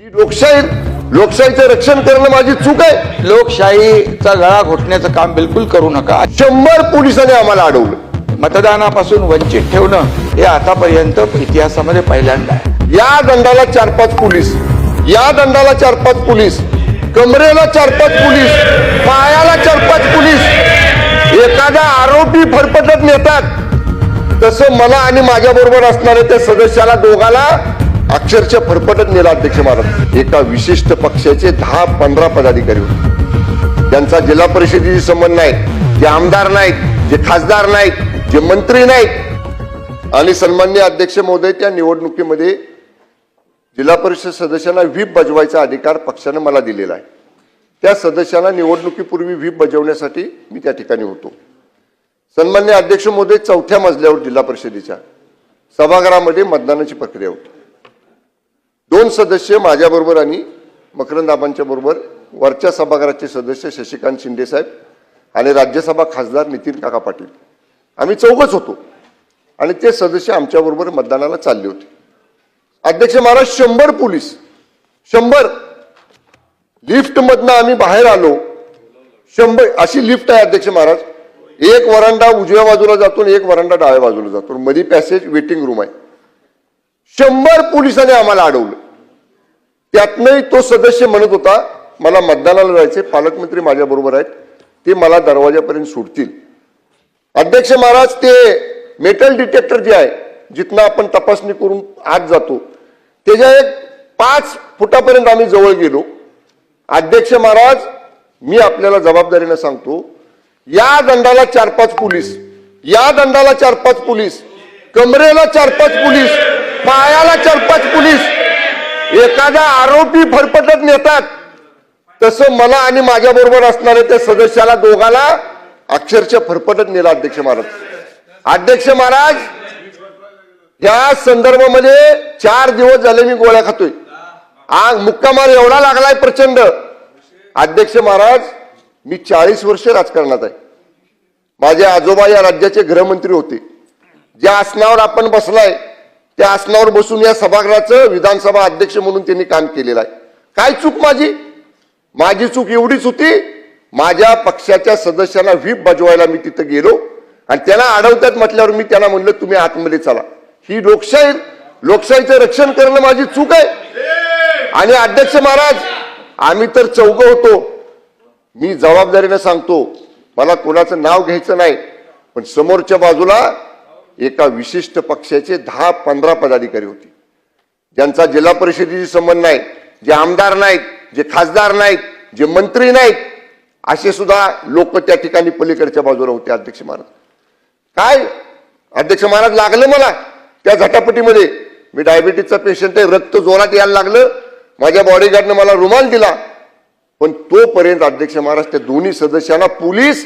लोकशाहीचं रक्षण करणं माझी चूक आहे. लोकशाहीचा गळा घोटण्याचं काम बिलकुल करू नका. 100 पोलिसांनी आम्हाला अडवलं. मतदानापासून वंचित ठेवणं हे आतापर्यंत इतिहासामध्ये पहिल्यांदा आहे. या दंडाला 4-5 पोलीस, या दंडाला 4-5 पोलीस, कमरेला 4-5 पोलीस, पायाला 4-5 पोलीस, एखादा आरोपी फरफटत नेतात. तसं मला आणि माझ्या बरोबर असणाऱ्या त्या सदस्याला दोघाला अक्षरशः फरफटत नेला. अध्यक्ष महाराज, एका विशिष्ट पक्षाचे 10-15 पदाधिकारी होते. त्यांचा जिल्हा परिषदेशी संबंध नाही, जे आमदार नाहीत, जे खासदार नाहीत, जे मंत्री नाहीत. आणि सन्माननीय अध्यक्ष महोदय, त्या निवडणुकीमध्ये जिल्हा परिषद सदस्यांना व्हीप बजवायचा अधिकार पक्षाने मला दिलेला आहे. त्या सदस्यांना निवडणुकीपूर्वी व्हीप बजावण्यासाठी मी त्या ठिकाणी होतो. सन्माननीय अध्यक्ष महोदय, 4थ्या मजल्यावर जिल्हा परिषदेच्या सभागृहामध्ये मतदानाची प्रक्रिया होती. 2 सदस्य माझ्याबरोबर आणि मकरंदाबांच्या बरोबर, वरच्या सभागृहाचे सदस्य शशिकांत शिंदे साहेब आणि राज्यसभा खासदार नितीन काका पाटील, आम्ही 4घच होतो. आणि ते सदस्य आमच्याबरोबर मतदानाला चालले होते. अध्यक्ष महाराज, 100 पोलीस, 100 लिफ्ट मधनं आम्ही बाहेर आलो. 100 अशी लिफ्ट आहे अध्यक्ष महाराज. एक वरांडा उजव्या बाजूला जातो, एक वरांडा डाव्या बाजूला जातो, मध्ये पॅसेज वेटिंग रूम आहे. 100 पोलिसांनी आम्हाला अडवलं. त्यातनंही तो सदस्य म्हणत होता, मला मतदानाला जायचे, पालकमंत्री माझ्या बरोबर आहेत, ते मला दरवाजापर्यंत सोडतील. अध्यक्ष महाराज, ते मेटल डिटेक्टर जे आहे, जिथनं आपण तपासणी करून आत जातो, त्याच्या एक 5 फुटापर्यंत आम्ही जवळ गेलो. अध्यक्ष महाराज, मी आपल्याला जबाबदारीनं सांगतो, या दंडाला 4-5 पोलीस, या दंडाला 4-5 पोलीस, कमरेला 4-5 पोलीस, पायाला 4-5 पोलीस, एखादा आरोपी फरफटत नेतात. तसं मला आणि माझ्या बरोबर असणाऱ्या त्या सदस्याला दोघाला अक्षरशः फरफटत नेला. अध्यक्ष महाराज, अध्यक्ष महाराज, या संदर्भामध्ये 4 दिवस झाले मी गोळ्या खातोय. मुक्कामार एवढा लागलाय प्रचंड. अध्यक्ष महाराज, मी 40 वर्ष राजकारणात आहे. माझे आजोबा या राज्याचे गृहमंत्री होते. ज्या आसनावर आपण बसलाय त्या आसनावर बसून या सभागृहाचं विधानसभा अध्यक्ष म्हणून त्यांनी काम केलेलं आहे. काय चूक माझी? माझी चूक एवढीच होती, माझ्या पक्षाच्या सदस्यांना व्हीप बजवायला मी तिथं गेलो आणि त्यांना अडवतात म्हटल्यावर मी त्यांना म्हणलं, तुम्ही आतमध्ये चला. ही लोकशाहीचं रक्षण करणं माझी चूक आहे. आणि अध्यक्ष महाराज, आम्ही तर 4घ होतो. मी जबाबदारीने सांगतो, मला कोणाचं नाव घ्यायचं नाही, पण समोरच्या बाजूला एका विशिष्ट पक्षाचे 10-15 पदाधिकारी होते, ज्यांचा जिल्हा परिषदेशी संबंध नाही, जे आमदार नाहीत, जे खासदार नाहीत, जे मंत्री नाहीत, असे सुद्धा लोक त्या ठिकाणी पलीकडच्या बाजूला होते. अध्यक्ष महाराज, काय अध्यक्ष महाराज, लागलं मला त्या झटापटीमध्ये. मी डायबिटीजचा पेशंट आहे, रक्त जोरात यायला लागलं. माझ्या बॉडीगार्डनं मला रुमाल दिला. पण तोपर्यंत अध्यक्ष महाराज, त्या दोन्ही सदस्यांना पोलीस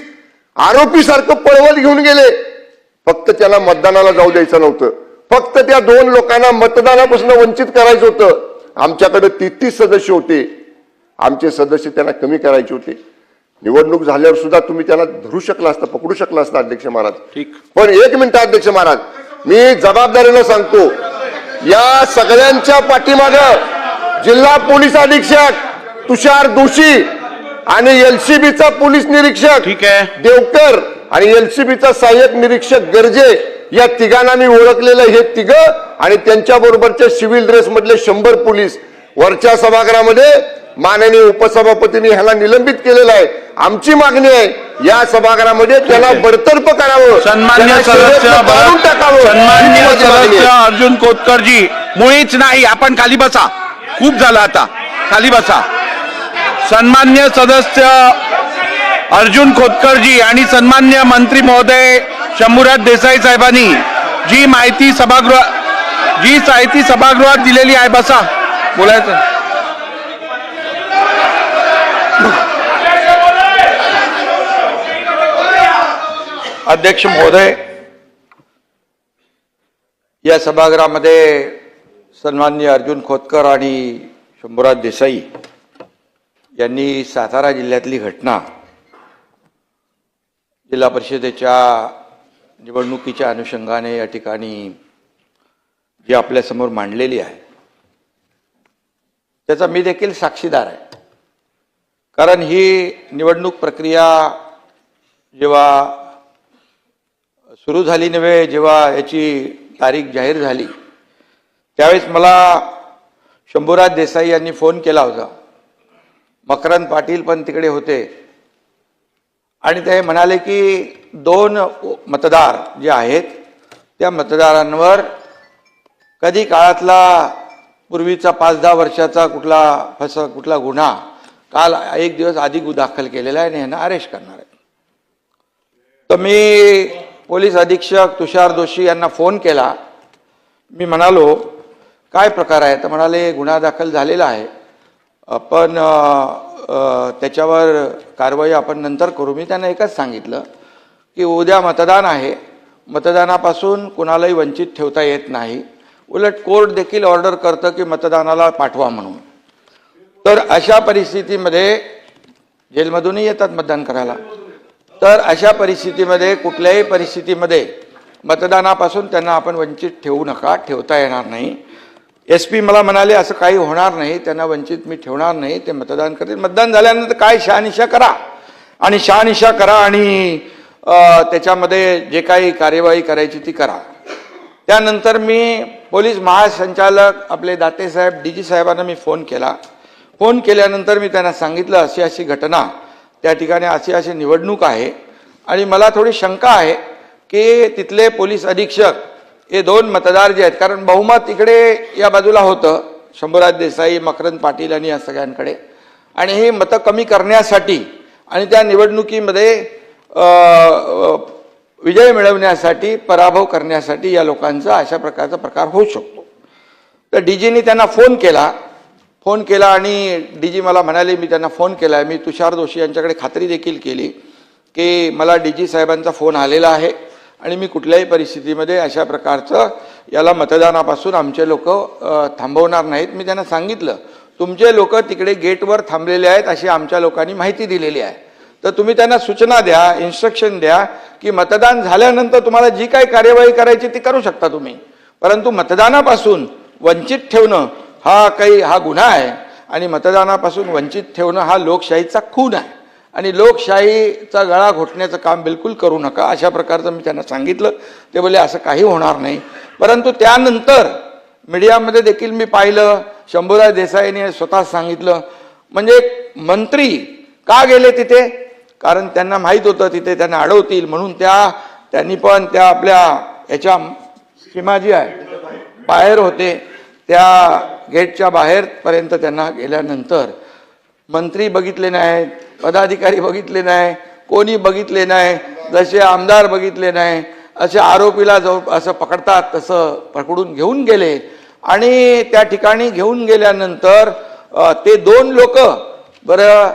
आरोपीसारखं पळवत घेऊन गेले. फक्त त्याला मतदानाला जाऊ द्यायचं नव्हतं. फक्त त्या 2 लोकांना मतदानापासून वंचित करायचं होतं. आमच्याकडे 33 सदस्य होते. आमचे सदस्य त्यांना कमी करायचे होते. निवडणूक झाल्यावर सुद्धा तुम्ही त्याला धरू शकला असता, पकडू शकला असता अध्यक्ष महाराज. पण 1 मिनिट अध्यक्ष महाराज, मी जबाबदारीनं सांगतो, या सगळ्यांच्या पाठीमागं जिल्हा पोलीस अधीक्षक तुषार दोशी आणि एलसीबीचा पोलीस निरीक्षक देवकर आणि एलसीबीचा सहाय्यक निरीक्षक गर्जे, या तिघांना मी ओळखलेलं. हे तिघ आणि त्यांच्या बरोबरच्या सिव्हिल ड्रेस मधले 100 पोलीस वरच्या सभागृहामध्ये माननीय उपसभापतींनी ह्याला निलंबित केलेलं आहे. आमची मागणी आहे, या सभागृहामध्ये त्याला बडतर्फ करावं, सन्मान्य सदस्य अर्जुन खोतकरजी, मुळीच नाही. आपण खाली बसा, खूप झालं आता, खाली बसा. सन्मान्य सदस्य अर्जुन खोतकरजी आणि सन्मान्य मंत्री महोदय शंभूराज देसाई साहेबांनी जी माहिती सभागृहात दिलेली आहे, बसा, बोलायचं. अध्यक्ष महोदय, या सभागृहामध्ये सन्माननीय अर्जुन खोतकर आणि शंभूराज देसाई यांनी सातारा जिल्ह्यातली घटना जिल्हा परिषदेच्या निवडणुकीच्या अनुषंगाने या ठिकाणी जी आपल्या समोर मांडलेली आहे त्याचा मी देखील साक्षीदार आहे. कारण ही निवडणूक प्रक्रिया जेव्हा सुरू झाली नव्हे, जेव्हा याची तारीख जाहीर झाली त्यावेळेस मला शंभूराज देसाई यांनी फोन केला होता. मकरंद पाटील पण तिकडे होते आणि ते म्हणाले की 2 मतदार जे आहेत त्या मतदारांवर कधी काळातला पूर्वीचा 5-10 वर्षाचा कुठला गुन्हा काल 1 दिवस आधी दाखल केलेला आहे आणि यांना अरेस्ट करणार आहे. तर मी पोलीस अधीक्षक तुषार दोशी यांना फोन केला. मी म्हणालो काय प्रकार आहे? तर म्हणाले गुन्हा दाखल झालेला आहे, पण त्याच्यावर कारवाई आपण नंतर करू. मी त्यांना एकच सांगितलं की उद्या मतदान आहे, मतदानापासून कुणालाही वंचित ठेवता येत नाही. उलट कोर्ट देखील ऑर्डर करतं की मतदानाला पाठवा म्हणून. तर अशा परिस्थितीमध्ये जेलमधूनही येतात मतदान करायला. तर अशा परिस्थितीमध्ये कुठल्याही परिस्थितीमध्ये मतदानापासून त्यांना आपण वंचित ठेवू नका, ठेवता येणार नाही. SP मला म्हणाले असं काही होणार नाही, त्यांना वंचित मी ठेवणार नाही, ते मतदान करतील. मतदान झाल्यानंतर काय शहानिशा करा आणि त्याच्यामध्ये जे काही कार्यवाही करायची ती करा. त्यानंतर मी पोलीस महासंचालक आपले दाते साहेब DG साहेबांना मी फोन केला. फोन केल्यानंतर मी त्यांना सांगितलं अशी अशी घटना त्या ठिकाणी अशी निवडणूक आहे आणि मला थोडी शंका आहे की तिथले पोलीस अधीक्षक हे 2 मतदार जे आहेत, कारण बहुमत इकडे या बाजूला होतं शंभूराज देसाई, मकरंद पाटील आणि या सगळ्यांकडे, आणि हे मतं कमी करण्यासाठी आणि त्या निवडणुकीमध्ये विजय मिळवण्यासाठी पराभव करण्यासाठी या लोकांचा अशा प्रकारचा प्रकार होऊ शकतो. तर DGनी त्यांना फोन केला आणि DG मला म्हणाले, मी त्यांना फोन केला आहे, मी तुषार दोशी यांच्याकडे खात्री देखील केली की मला DG साहेबांचा फोन आलेला आहे आणि मी कुठल्याही परिस्थितीमध्ये अशा प्रकारचं याला मतदानापासून आमचे लोक थांबवणार नाहीत. मी त्यांना सांगितलं तुमचे लोक तिकडे गेटवर थांबलेले आहेत अशी आमच्या लोकांनी माहिती दिलेली आहे. तर तुम्ही त्यांना सूचना द्या, इन्स्ट्रक्शन द्या की मतदान झाल्यानंतर तुम्हाला जी काही कार्यवाही करायची ती करू शकता तुम्ही, परंतु मतदानापासून वंचित ठेवणं हा गुन्हा आहे आणि मतदानापासून वंचित ठेवणं हा लोकशाहीचा खून आहे आणि लोकशाहीचा गळा घोटण्याचं काम बिलकुल करू नका, अशा प्रकारचं मी त्यांना सांगितलं. ते बोलले असं काही होणार नाही. परंतु त्यानंतर मीडियामध्ये देखील मी पाहिलं, शंभूराज देसाईने स्वतः सांगितलं, म्हणजे मंत्री का गेले तिथे? कारण त्यांना माहीत होतं तिथे त्यांना अडवतील म्हणून त्यांनी पण त्या आपल्या याच्या सीमा जी आहे बाहेर होते, त्या गेटच्या बाहेरपर्यंत त्यांना गेल्यानंतर मंत्री बघितले नाही, पदाधिकारी बघितले नाही, कोणी बघितले नाही, जसे आमदार बघितले नाही, असे आरोपीला असं पकडतात तसं पकडून घेऊन गेले. आणि त्या ठिकाणी घेऊन गेल्यानंतर ते 2 लोक, बरं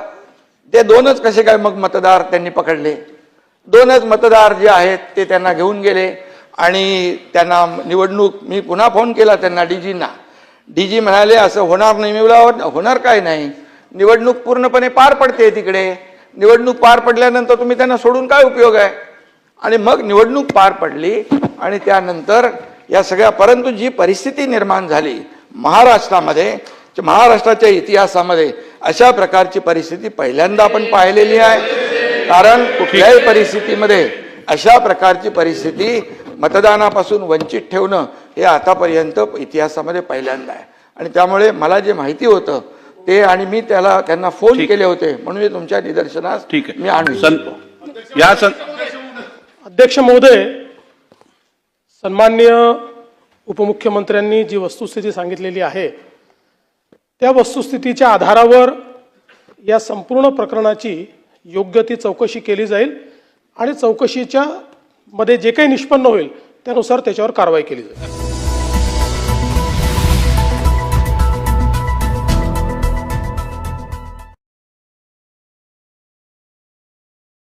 ते 2च कसे काय मग मतदार त्यांनी पकडले? 2च मतदार जे आहेत ते त्यांना घेऊन गेले आणि त्यांना निवडणूक, मी पुन्हा फोन केला त्यांना DGना. DG म्हणाले असं होणार नाही. मी बोलला होणार काय नाही, निवडणूक पूर्णपणे पार पडते तिकडे, निवडणूक पार पडल्यानंतर तुम्ही त्यांना सोडून काय उपयोग आहे? आणि मग निवडणूक पार पडली आणि त्यानंतर या सगळ्या, परंतु जी परिस्थिती निर्माण झाली महाराष्ट्राच्या इतिहासामध्ये अशा प्रकारची परिस्थिती पहिल्यांदा आपण पाहिलेली आहे. कारण कुठल्याही परिस्थितीमध्ये अशा प्रकारची परिस्थिती मतदानापासून वंचित ठेवणं हे आतापर्यंत इतिहासामध्ये पहिल्यांदा आहे. आणि त्यामुळे मला जे माहिती होतं ते, आणि मी त्यांना फोन केले होते म्हणून मी तुमच्या निदर्शनास मी आणू इच्छितो. अध्यक्ष महोदय, सन्माननीय उपमुख्यमंत्र्यांनी जी वस्तुस्थिती सांगितलेली आहे त्या वस्तुस्थितीच्या आधारावर या संपूर्ण प्रकरणाची योग्य ती चौकशी केली जाईल आणि चौकशीच्या मध्ये जे काही निष्पन्न होईल त्यानुसार त्याच्यावर कारवाई केली जाईल.